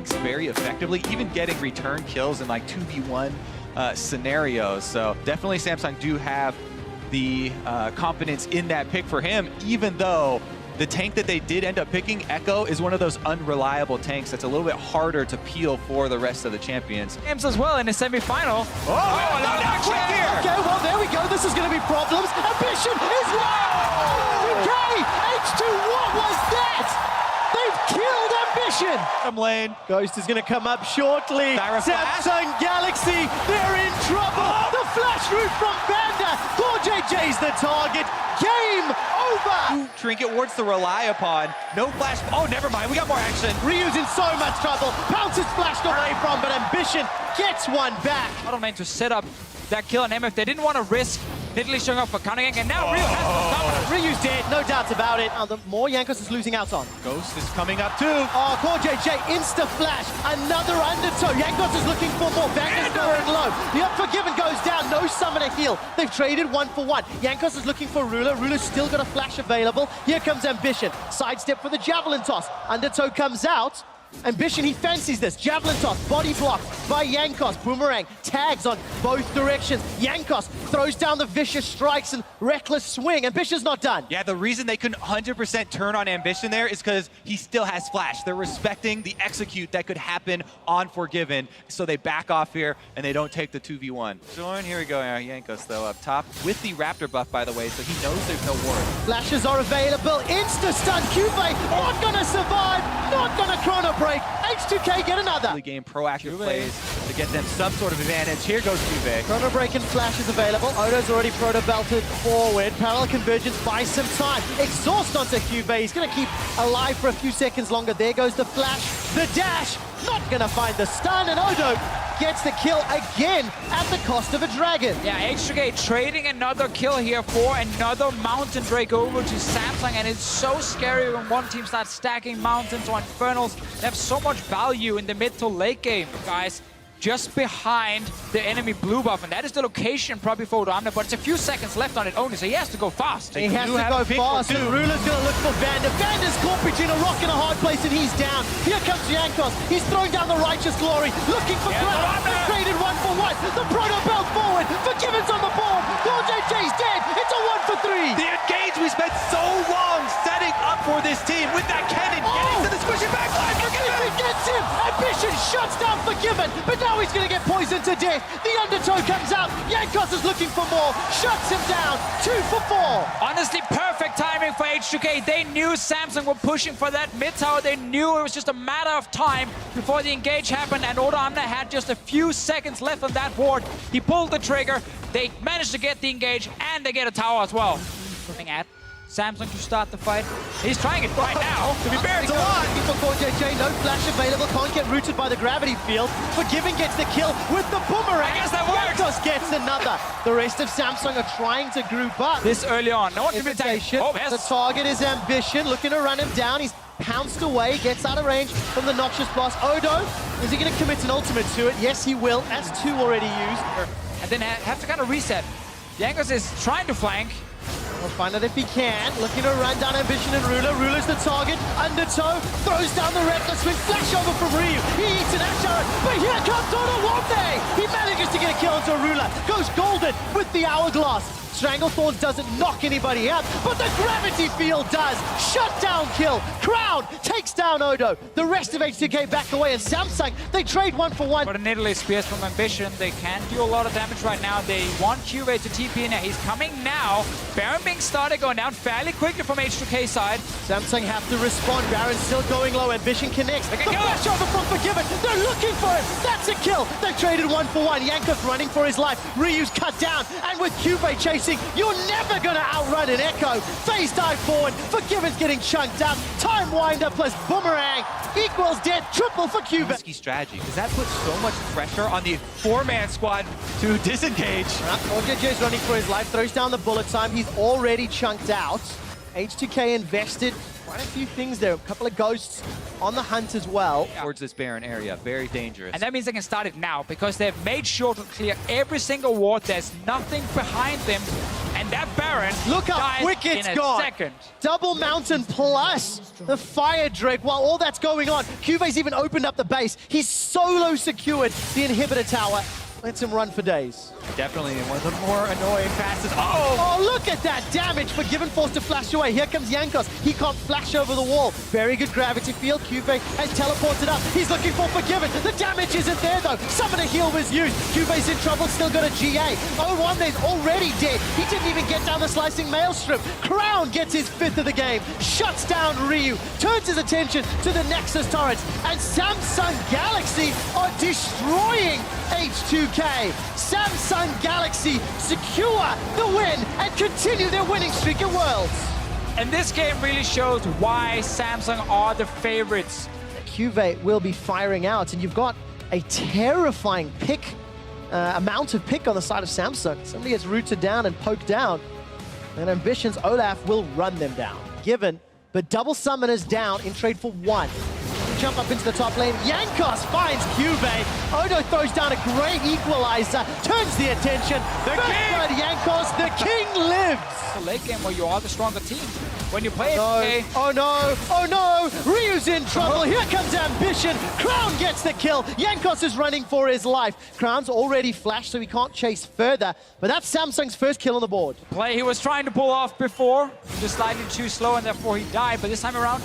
tanks very effectively, even getting return kills in like 2v1 scenarios. So definitely Samsung do have the confidence in that pick for him, even though the tank that they did end up picking, Echo, is one of those unreliable tanks that's a little bit harder to peel for the rest of the champions. Games as well in the semi-final. Not quick here! Okay, well, there we go. This is going to be problems. Ambition is low! Okay, H2, what was that? They've killed Ambition! From lane. Ghost is going to come up shortly. Samsung Galaxy, they're in trouble. The flash route from Banda. Core JJ's the target. Game over! Trinket wards to rely upon. No flash. Oh, never mind. We got more action. Ryu's in so much trouble. Pounce is flashed away from, but Ambition gets one back. Bottom lane to set up that kill on him if they didn't want to risk Nidalee showing up for counting, and now Ryu has to stop it. Ryu's dead, no doubts about it. The more Jankos is losing out on. Ghost is coming up too. Oh, Core JJ, insta-flash, another undertow. Jankos is looking for more, Banger's going low. The Unforgiven goes down, no summoner heal. They've traded 1-for-1. Jankos is looking for Ruler. Ruler's still got a flash available. Here comes Ambition. Sidestep for the Javelin toss. Undertow comes out. Ambition, he fancies this. Javelin toss, body block by Jankos. Boomerang tags on both directions. Jankos throws down the vicious strikes and reckless swing. Ambition's not done. Yeah, the reason they couldn't 100% turn on Ambition there is because he still has flash. They're respecting the execute that could happen on Forgiven, so they back off here and they don't take the 2v1. Zorn, here we go. Jankos though up top with the Raptor buff, by the way, so he knows there's no ward. Flashes are available. Insta-stun. Cuvee not gonna survive. Not gonna chrono break. H2k get another. Game proactive plays to get them some sort of advantage. Here goes Cuvee. Chrono break and flash is available. Odo's already proto-belted forward. Parallel convergence buys some time. Exhaust onto Cuvee. He's gonna keep alive for a few seconds longer. There goes the flash. The dash. Not gonna find the stun, and Odo gets the kill again at the cost of a dragon. Yeah, H2k trading another kill here for another Mountain Drake over to Samsung, and it's so scary when one team starts stacking Mountains or Infernals. They have so much value in the mid to late game, guys. Just behind the enemy blue buff, and that is the location probably for Odoamne, but it's a few seconds left on it only, so he has to go fast. He has to go fast, and Ruler's going to look for Vander. Vander's caught between a rock and a hard place, and he's down. Here comes Jankos. He's throwing down the Righteous Glory, looking for Cloud. They've traded 1-for-1. The Proto Belt forward. Forgiven's on the board. Core JJ's dead. It's a 1-for-3. The engage we spent so long setting up for this team with that cannon getting to the squishy backline. He gets him. Ambition shuts down Forgiven, but now he's going to get poisoned to death. The undertow comes out. Jankos is looking for more. Shuts him down. 2-for-4. Honestly, perfect timing for H2k. They knew Samsung were pushing for that mid tower. They knew it was just a matter of time before the engage happened, and Odoamne had just a few seconds left on that ward. He pulled the trigger. They managed to get the engage, and they get a tower as well. Looking at Samsung to start the fight. He's trying it right now. To be fair, it's a lot. For Core JJ, no flash available. Can't get rooted by the gravity field. Forgiven gets the kill with the boomerang. I guess that works. Jankos gets another. The rest of Samsung are trying to group up. This early on. No one can be taken. Oh, yes. The target is Ambition, looking to run him down. He's pounced away, gets out of range from the Noxious Blast. Odo, is he going to commit an ultimate to it? Yes, he will. That's 2 already used. And then have to kind of reset. Jankos is trying to flank. We'll find out if he can. Looking to run down Ambition and Ruler. Ruler's the target. Undertow throws down the Reckless Swing. Flash over from Ryu. He eats an Ash Arrow, but here comes Odoamne. He manages to get a kill onto Ruler. Goes golden with the Hourglass. Stranglethorns doesn't knock anybody out, but the gravity field does. Shutdown kill. Crown takes down Odo. The rest of H2k back away, and Samsung, they trade 1-for-1. But a Nidalee Spears from Ambition. They can do a lot of damage right now. They want Cuvee to TP in. He's coming now. Baron being started going down fairly quickly from H2k side. Samsung have to respond. Baron's still going low. Ambition connects. The flash over from Forgiven. They're looking for him. That's a kill. They've traded 1-for-1. Jankos running for his life. Ryu's cut down. And with Cuvee chasing, you're never going to outrun an Echo. Phase dive forward. Forgiven's getting chunked up. Time winder plus boomerang equals dead. Triple for Cuvee. Risky strategy, because that puts so much pressure on the 4-man squad to disengage. Core JJ's running for his life. Throws down the bullet time. He's already chunked out. H2k invested quite a few things there. A couple of ghosts on the hunt as well. Towards this Baron area, very dangerous. And that means they can start it now because they've made sure to clear every single ward. There's nothing behind them. And and that Baron Look how dies quick it's in a gone. second. Double Mountain plus the Fire Drake. While all that's going on, Cuve's even opened up the base. He's solo secured the inhibitor tower. Lets him run for days. Definitely one of the more annoying passes. Oh, look at that damage. Forgiven forced to flash away. Here comes Jankos. He can't flash over the wall. Very good gravity field. Cuve has teleported up. He's looking for Forgiven. The damage isn't there, though. Summoner heal was used. Cuve's in trouble. Still got a GA. O1's already dead. He didn't even get down the slicing maelstrom. Crown gets his 5th of the game. Shuts down Ryu. Turns his attention to the Nexus turrets. And Samsung Galaxy are destroying H2k. Samsung Galaxy secure the win and continue their winning streak at Worlds. And this game really shows why Samsung are the favorites. Cuve will be firing out, and you've got a terrifying pick, amount of pick on the side of Samsung. Somebody gets rooted down and poked down, and Ambition's Olaf will run them down. Given, but double summoners down in trade for 1. Jump up into the top lane. Jankos finds Cuve. Odo throws down a great equalizer, turns the attention. The king! Jankos, the king lives! It's a late game where you are the stronger team. When you play No. H2k, Oh no! Oh no! Ryu's in trouble. Here comes Ambition. Crown gets the kill. Jankos is running for his life. Crown's already flashed, so he can't chase further. But that's Samsung's first kill on the board. play he was trying to pull off before, just slightly too slow, and therefore he died. But this time around,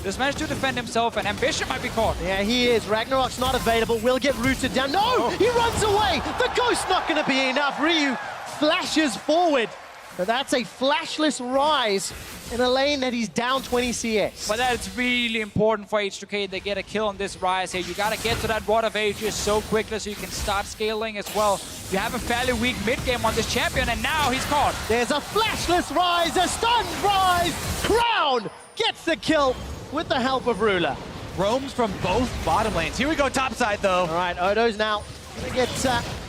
just managed to defend himself, and Ambition might be caught. Yeah, he is. Ragnarok's not available. Will get rooted down. No! He runs away! The ghost's not going to be enough. Ryu flashes forward. But that's a flashless rise in a lane that he's down 20 CS. But that's really important for H2k. They get a kill on this rise here. You gotta get to that Rod of Ages so quickly so you can start scaling as well. You have a fairly weak mid game on this champion, and now he's caught. There's a flashless rise, a stunned rise. Crown gets the kill with the help of Ruler. Roams from both bottom lanes. Here we go, top side though. All right, Odo's now gonna get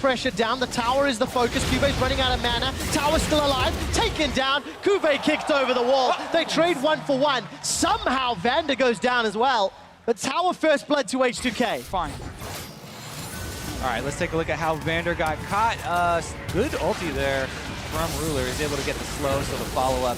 pressured down. The tower is the focus. Cuve's running out of mana. Tower's still alive. Taken down. Cuve kicked over the wall. They trade 1 for 1. Somehow Vander goes down as well. But tower first blood to H2k. Fine. All right, let's take a look at how Vander got caught. Good ulti there from Ruler. He's able to get the slow, so the follow-up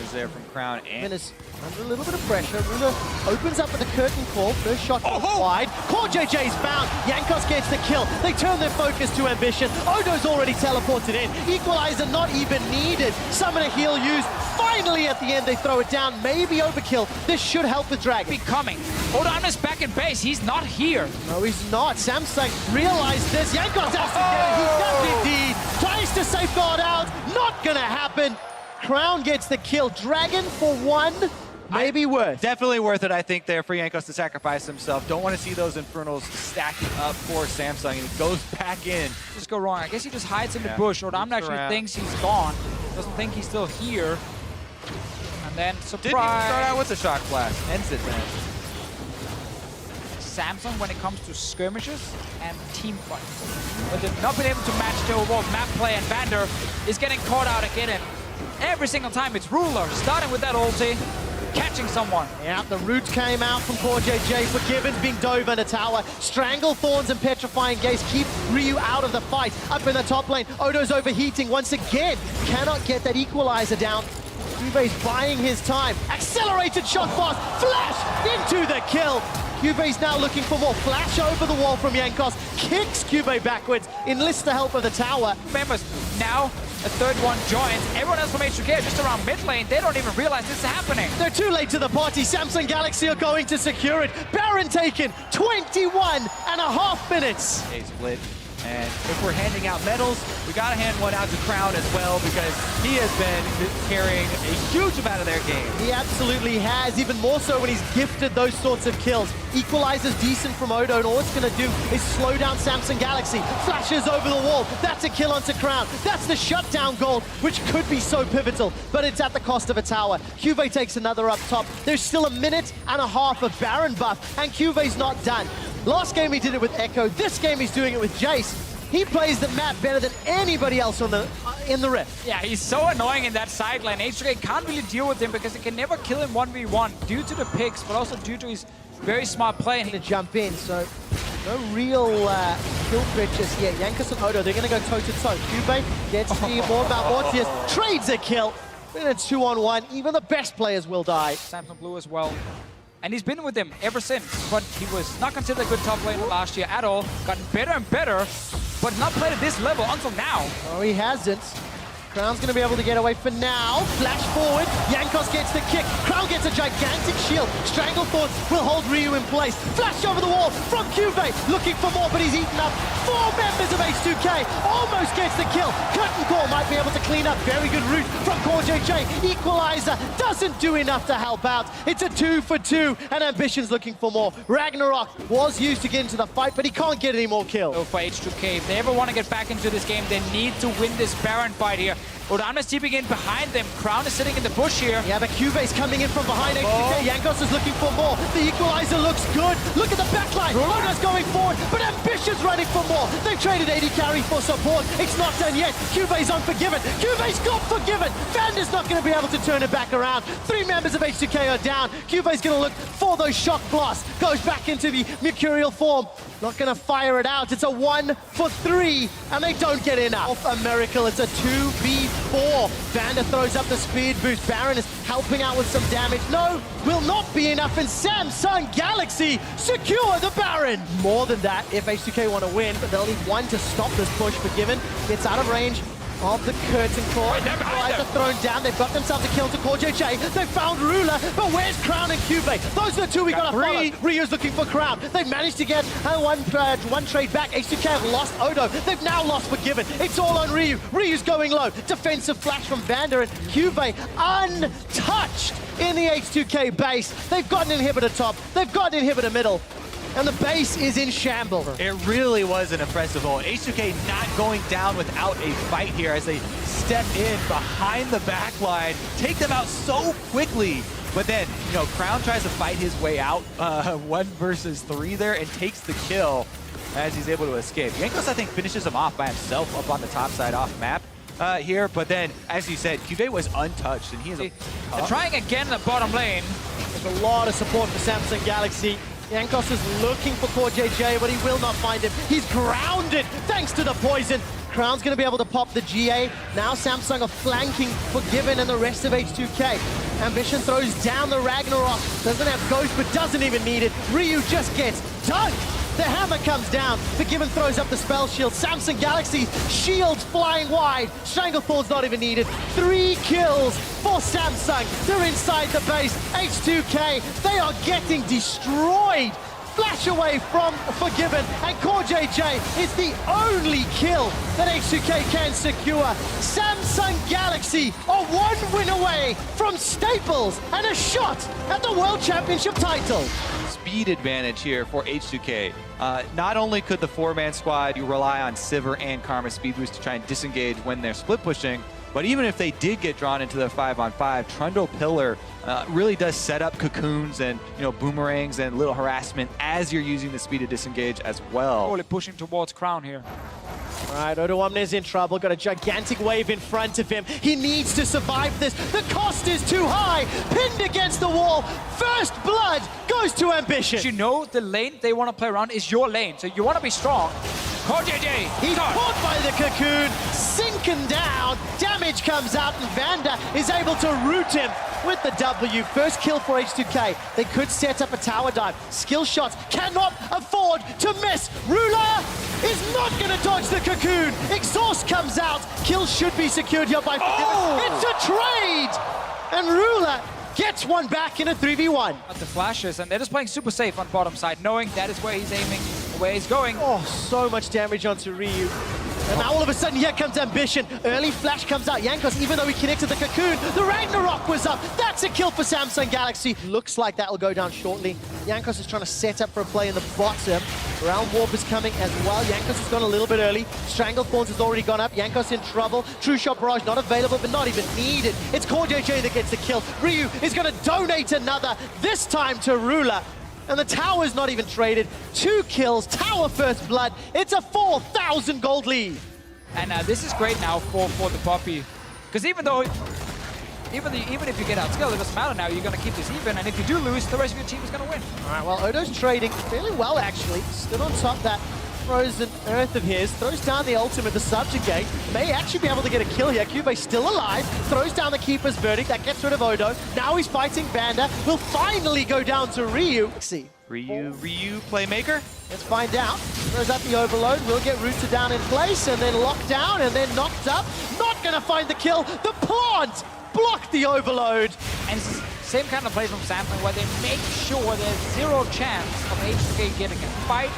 is there from Crown. And Is under a little bit of pressure. Ruler opens up with a curtain call. First shot goes wide. Core JJ's found. Jankos gets the kill. They turn their focus to Ambition. Odo's already teleported in. Equalizer not even needed. Summoner heal used. Finally at the end they throw it down. Maybe overkill. This should help the Dragon. Becoming. Odona's back in base. He's not here. No, he's not. Samsung realized this. Jankos has to get it. He does indeed. Tries to safeguard out. Not gonna happen. Crown gets the kill. Dragon for 1. Maybe worth. definitely worth it, I think, there for Jankos to sacrifice himself. Don't want to see those Infernals stacking up for Samsung, and he goes back in. Just go wrong. I guess he just hides in the Yeah. bush. Odamna actually around. thinks he's gone. Doesn't think he's still here. And then surprise. Didn't even start out with the shock blast. Ends it then. Samsung when it comes to skirmishes and team fights. But they've not been able to match the overall map play, and Vander is getting caught out again. And every single time it's Ruler starting with that ulti, catching someone. Yeah, the root came out from Core JJ. Forgiven's being dove in a tower. Strangle Thorns and Petrifying Gaze keep Ryu out of the fight. Up in the top lane, Odo's overheating once again. Cannot get that equalizer down. Cuve's buying his time. Accelerated shot pass. Flash into the kill. Cuve's now looking for more. Flash over the wall from Jankos. Kicks Cuve backwards. Enlists the help of the tower. Remember, now a third one joins. Everyone else from H2k just around mid lane. They don't even realize this is happening. They're too late to the party. Samsung Galaxy are going to secure it. Baron taken. 21.5 minutes. Okay, split. And if we're handing out medals, we got to hand one out to Crown as well, because he has been carrying a huge amount of their game. He absolutely has, even more so when he's gifted those sorts of kills. Equalizer's decent from Odo, and all it's going to do is slow down Samsung Galaxy. Flashes over the wall. That's a kill onto Crown. That's the shutdown goal, which could be so pivotal, but it's at the cost of a tower. Cuve takes another up top. There's still 1.5 minutes of Baron buff, and Cuve's not done. Last game he did it with Echo. This game he's doing it with Jace. He plays the map better than anybody else on the in the Rift. Yeah, he's so annoying in that side lane. H2k can't really deal with him because he can never kill him 1v1 due to the picks, but also due to his very smart play. And To jump in, so No real kill threat just yet. Jankos and Odo, they're going to go toe-to-toe. Cube gets the more about Morpheus, trades a kill. And it's 2-on-1. Even the best players will die. Samsung Blue as well. And he's been with them ever since, but he was not considered a good top laner last year at all. Gotten better and better, but not played at this level until now. Oh, he hasn't. Crown's going to be able to get away for now. Flash forward. Jankos gets the kick. Crown gets a gigantic shield. Stranglethorn will hold Ryu in place. Flash over the wall from Cuvée. Looking for more, but he's eaten up 4 members of H2k. Almost gets the kill. Curtain Call might be able to clean up. Very good route from CoreJJ. Equalizer doesn't do enough to help out. It's a 2 for 2, and Ambition's looking for more. Ragnarok was used to get into the fight, but he can't get any more kills. So for H2k, if they ever want to get back into this game, they need to win this Baron fight here. Odamna's deeping in behind them. Crown is sitting in the bush here. Yeah, but Cuvé's coming in from behind H2k. Jankos is looking for more. The equalizer looks good. Look at the backline. Oda's going forward, but Ambition's running for more. They've traded 80 carry for support. It's not done yet. Cuvé's unforgiven. Cuvé's got forgiven. Vander's not going to be able to turn it back around. 3 members of H2k are down. Cuvé's going to look for those shock blasts. Goes back into the Mercurial form. Not going to fire it out. It's a 1 for 3, and they don't get enough. A miracle. It's a 2v4. Vander throws up the speed boost. Baron is helping out with some damage. No, will not be enough, and Samsung Galaxy secure the Baron. More than that, if H2k want to win, but they'll need one to stop this push. Forgiven gets out of range of the curtain core. Equalizer thrown down. They've got themselves a kill to CoreJJ. They found Ruler, but where's Crown and Cuvée? Those are the 2 we gotta follow. Ryu's looking for Crown. They've managed to get one trade back. H2k have lost Odo. They've now lost Forgiven. It's all on Ryu. Ryu's going low. Defensive flash from Vander, and Cuvée untouched in the H2k base. They've got an inhibitor top. They've got an inhibitor middle. And the base is in shambles. It really was an impressive ult. H2k not going down without a fight here as they step in behind the back line, take them out so quickly. But then, you know, Crown tries to fight his way out 1 versus 3 there and takes the kill as he's able to escape. Jankos, I think, finishes him off by himself up on the top side off map here. But then, as you said, Cuvée was untouched, and he is They're trying again in the bottom lane. There's a lot of support for Samsung Galaxy. Jankos is looking for CoreJJ, but he will not find him. He's grounded thanks to the poison. Crown's going to be able to pop the GA. Now Samsung are flanking Forgiven and the rest of H2k. Ambition throws down the Ragnarok. Doesn't have Ghost, but doesn't even need it. Ryu just gets dunked. The hammer comes down. Forgiven throws up the spell shield. Samsung Galaxy shields flying wide. Stranglethorn's not even needed. 3 kills for Samsung. They're inside the base. H2k, they are getting destroyed. Flash away from Forgiven, and CoreJJ is the only kill that H2k can secure. Samsung Galaxy are 1 win away from Staples and a shot at the World Championship title. Speed advantage here for H2k. Not only could the 4-man squad, you rely on Sivir and Karma speed boost to try and disengage when they're split pushing, but even if they did get drawn into the 5-on-5, Trundle Pillar really does set up cocoons and, you know, boomerangs and little harassment as you're using the speed to disengage as well. Totally pushing towards Crown here. All right, Odoamne's in trouble. Got a gigantic wave in front of him. He needs to survive this. The cost is too high. Pinned against the wall. First blood goes to Ambition. You know the lane they want to play around is your lane, so you want to be strong. CoreJJ, he's caught by the cocoon, sinking down. Damage comes out, and Vander is able to root him with the W. First kill for H2k. They could set up a tower dive. Skill shots cannot afford to miss. Ruler is not going to dodge the cocoon. Exhaust comes out. Kill should be secured here by Forgiven. It's a trade! And Ruler gets one back in a 3v1. The flashes, and they're just playing super safe on bottom side, knowing that is where he's aiming, where he's going. Oh, so much damage onto Ryu. And now all of a sudden, here comes Ambition. Early flash comes out. Jankos, even though he connected the cocoon, the Ragnarok was up. That's a kill for Samsung Galaxy. Looks like that will go down shortly. Jankos is trying to set up for a play in the bottom. Round Warp is coming as well. Jankos has gone a little bit early. Stranglethorns has already gone up. Jankos in trouble. True Shot Barrage not available, but not even needed. It's CoreJJ that gets the kill. Ryu is going to donate another, this time to Ruler. And the tower's not even traded. 2 kills, tower first blood. It's a 4,000 gold lead. And this is great now for the Poppy. Because even though even if you get outskilled, it doesn't matter now. You're going to keep this even, and if you do lose, the rest of your team is going to win. All right, well, Odo's trading fairly well, actually. Stood on top that frozen earth of his, throws down the ultimate, the subjugate. May actually be able to get a kill here. Kyubey still alive, throws down the Keeper's Verdict. That gets rid of Odo. Now he's fighting Banda. Will finally go down to Ryu. Let's see. Ryu playmaker? Let's find out. Throws up the overload, will get rooted down in place, and then locked down, and then knocked up. Not gonna find the kill. The plant blocked the overload. And it's the same kind of play from Samsung where they make sure there's zero chance of H2k getting a fight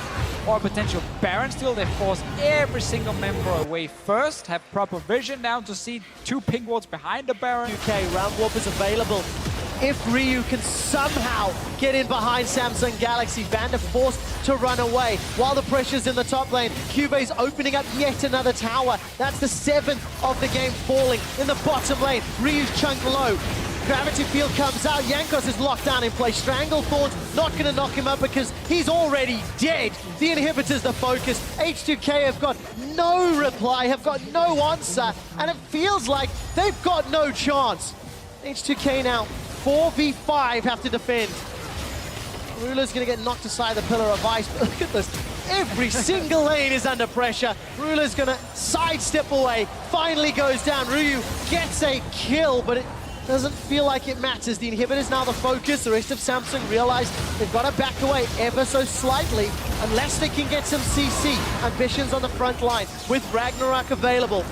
or a potential Baron steal. They force every single member away first, have proper vision down to see 2 ping wards behind the Baron. H2k, round warp is available. If Ryu can somehow get in behind Samsung Galaxy, Banda forced to run away. While the pressure's in the top lane, Kyubey's opening up yet another tower. That's the 7th of the game falling. In the bottom lane, Ryu's chunk low. Gravity Field comes out, Jankos is locked down in place. Stranglethorn's not gonna knock him up because he's already dead. The inhibitor's the focus. H2k have got no reply, have got no answer, and it feels like they've got no chance. H2k now 4v5 have to defend. Ruler's gonna get knocked aside the Pillar of Ice, but look at this. Every single lane is under pressure. Ruler's gonna sidestep away, finally goes down. Ryu gets a kill, but it doesn't feel like it matters. The inhibitor's now the focus. The rest of Samsung realize they've got to back away ever so slightly unless they can get some CC. Ambitions on the front line with Ragnarok available.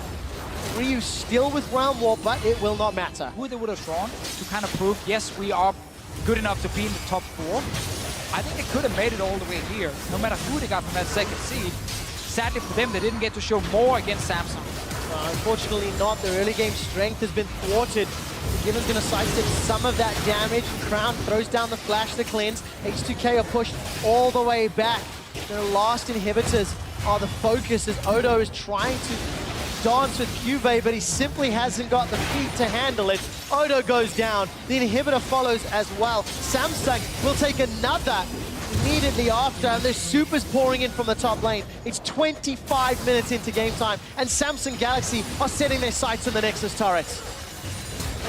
Ryu still with round warp, but it will not matter. Who they would have drawn to kind of prove, yes, we are good enough to be in the top 4. I think they could have made it all the way here, no matter who they got from that 2nd seed. Sadly for them, they didn't get to show more against Samsung. Unfortunately not. Their early game strength has been thwarted. Given's gonna sidestep some of that damage. Crown throws down the flash to cleanse. H2k are pushed all the way back. Their last inhibitors are the focus as Odo is trying to dance with Kyubey, but he simply hasn't got the feet to handle it. Odo goes down. The inhibitor follows as well. Samsung will take another immediately after, and there's supers pouring in from the top lane. It's 25 minutes into game time, and Samsung Galaxy are setting their sights on the Nexus turrets.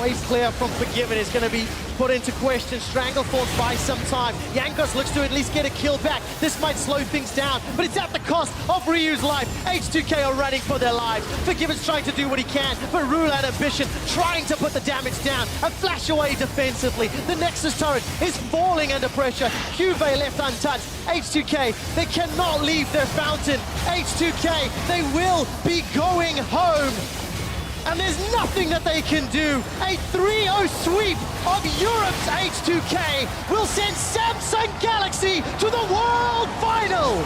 Wave clear from Forgiven is going to be put into question. Stranglethorn buys some time. Jankos looks to at least get a kill back. This might slow things down, but it's at the cost of Ryu's life. H2k are running for their lives. Forgiven's trying to do what he can, but Rule and Ambition trying to put the damage down and flash away defensively. The Nexus turret is falling under pressure. Kyubey left untouched. H2k, they cannot leave their fountain. H2k, they will be going home. And there's nothing that they can do. A 3-0 sweep of Europe's H2k will send Samsung Galaxy to the World Final.